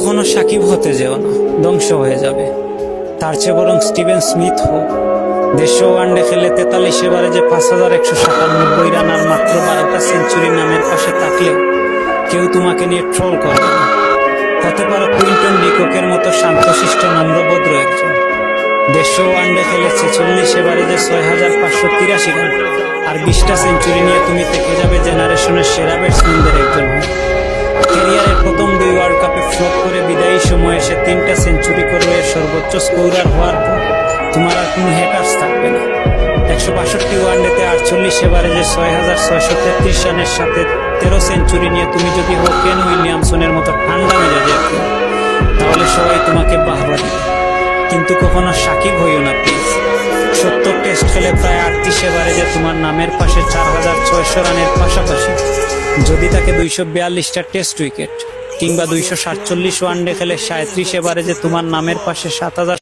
কখনো সাকিব হতে যেও না, ধ্বংস হয়ে যাবে। তার চেয়ে বরং স্টিভেন স্মিথ হোক। 150 ওয়ানডে খেলে 43 এবারে যে 5197 রান আর মাত্র 12টা সেঞ্চুরি নামের পাশে থাকলেও কেউ তোমাকে নিয়ে ট্রল করবে না। হতে পারো কুইন্টন ডিককের মতো শান্তশিষ্ট নম্রভদ্র একজন। 150 ওয়ানডে খেলে 46 এবারে যে 6583 রান আর 20টা সেঞ্চুরি নিয়ে তুমি থেকে যাবে জেনারেশনের সেরা ব্যাটসম্যানদের একজন। ক্যারিয়ারের প্রথম 2 ওয়ার্ল্ড কাপে ফ্লপ করে বিদায়ী সময়ে এসে 3টা সেঞ্চুরি করবে সর্বোচ্চ স্কোরার হওয়ার পর তোমার আর কোনো হ্যাটার্স থাকবে না। 162 ওয়ানডেতে 48 এবারে যে 6633 রানের সাথে 13 সেঞ্চুরি নিয়ে তুমি যদি হো কেন উইলিয়ামসনের মতো ঠান্ডা মেজাজে তাহলে সবাই তোমাকে বাহবা দিবে, কিন্তু কখনো সাকিব হইও না প্লিজ। 70 টেস্ট খেলে প্রায় 38 এবারে যে তোমার নামের পাশে 4600 রানের পাশাপাশি যদি তাকে 242টা টেস্ট উইকেট কিংবা 247 ওয়ানডে খেলে 37 এবারে যে তোমার নামের পাশে 7000